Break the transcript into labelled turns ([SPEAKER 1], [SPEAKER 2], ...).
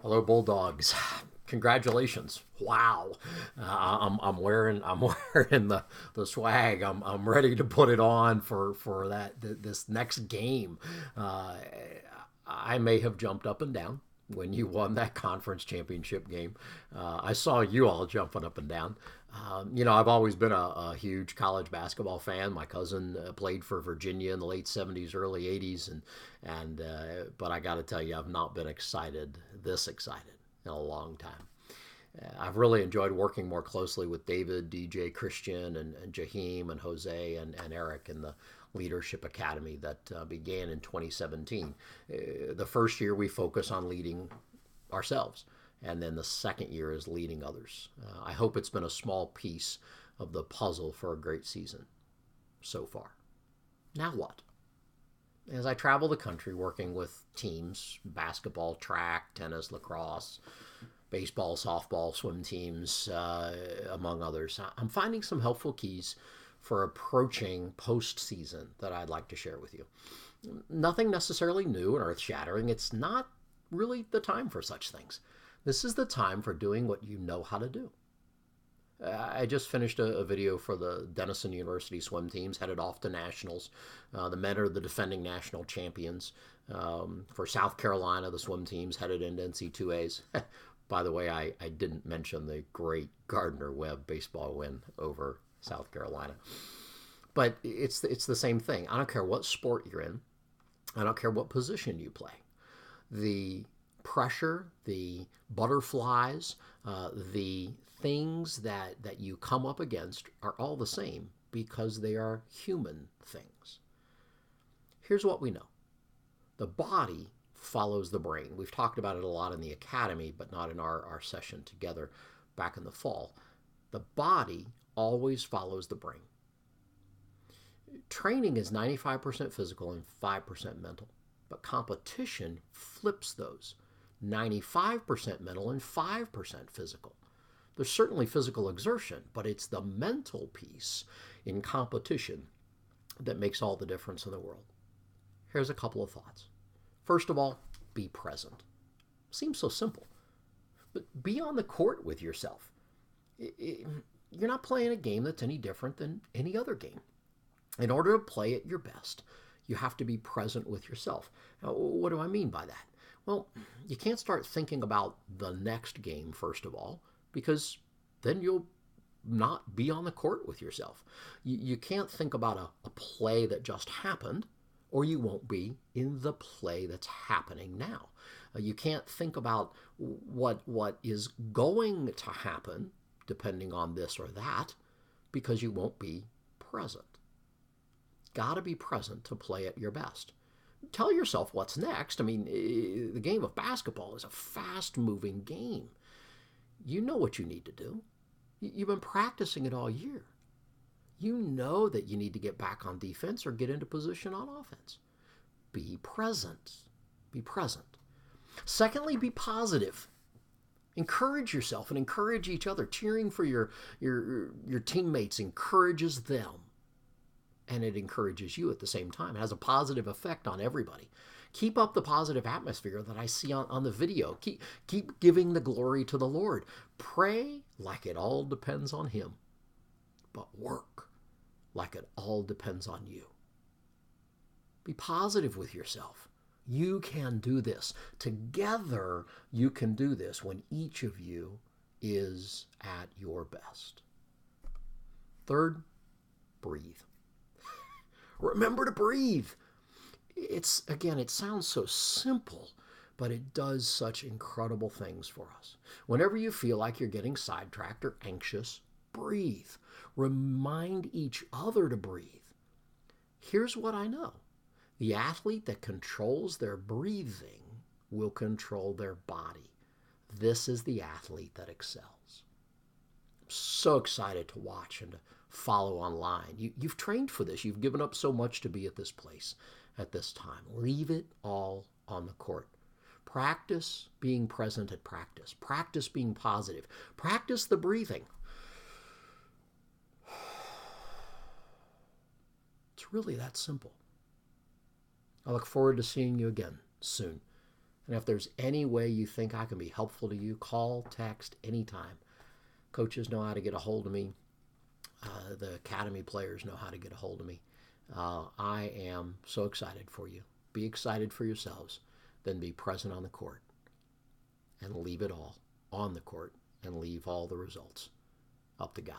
[SPEAKER 1] Hello, Bulldogs. Congratulations. Wow. I'm wearing wearing the swag. I'm ready to put it on for this next game. Uh, I may have jumped up and down when you won that conference championship game. I saw you all jumping up and down. I've always been a huge college basketball fan. My cousin played for Virginia in the late '70s, early '80s, but I got to tell you, I've not been this excited in a long time. I've really enjoyed working more closely with David, DJ, Christian, and Jaheim, and Jose, and Eric in the Leadership Academy that began in 2017. The first year we focus on leading ourselves, and then the second year is leading others. I hope it's been a small piece of the puzzle for a great season so far. Now what? As I travel the country working with teams, basketball, track, tennis, lacrosse, baseball, softball, swim teams, among others, I'm finding some helpful keys for approaching postseason that I'd like to share with you. Nothing necessarily new and earth shattering. It's not really the time for such things. This is the time for doing what you know how to do. I just finished a video for the Denison University swim teams headed off to nationals. The men are the defending national champions. For South Carolina, the swim teams headed into NCAAs. By the way, I didn't mention the great Gardner-Webb baseball win over South Carolina. But it's the same thing. I don't care what sport you're in. I don't care what position you play. The pressure, the butterflies, the things that you come up against are all the same because they are human things. Here's what we know. The body follows the brain. We've talked about it a lot in the academy, but not in our session together back in the fall. The body always follows the brain. Training is 95% physical and 5% mental, but competition flips those. 95% mental and 5% physical. There's certainly physical exertion, but it's the mental piece in competition that makes all the difference in the world. Here's a couple of thoughts. First of all, be present. Seems so simple, but be on the court with yourself. You're not playing a game that's any different than any other game. In order to play at your best, you have to be present with yourself. Now, what do I mean by that? Well, you can't start thinking about the next game, first of all, because then you'll not be on the court with yourself. You can't think about a play that just happened, or you won't be in the play that's happening now. You can't think about what is going to happen, depending on this or that, because you won't be present. Got to be present to play at your best. Tell yourself what's next. I mean, the game of basketball is a fast-moving game. You know what you need to do. You've been practicing it all year. You know that you need to get back on defense or get into position on offense. Be present. Be present. Secondly, be positive. Encourage yourself and encourage each other. Cheering for your teammates encourages them. And it encourages you at the same time. It has a positive effect on everybody. Keep up the positive atmosphere that I see on the video. Keep giving the glory to the Lord. Pray like it all depends on Him, but work like it all depends on you. Be positive with yourself. You can do this. Together, you can do this when each of you is at your best. Third, breathe. Remember to breathe. It sounds so simple, but it does such incredible things for us. Whenever you feel like you're getting sidetracked or anxious, breathe. Remind each other to breathe. Here's what I know. The athlete that controls their breathing will control their body. This is the athlete that excels. I'm so excited to watch and to follow online. You've trained for this. You've given up so much to be at this place at this time. Leave it all on the court. Practice being present at practice. Practice being positive. Practice the breathing. It's really that simple. I look forward to seeing you again soon. And if there's any way you think I can be helpful to you, call, text, anytime. Coaches know how to get a hold of me. The academy players know how to get a hold of me. I am so excited for you. Be excited for yourselves, then be present on the court and leave it all on the court and leave all the results up to God.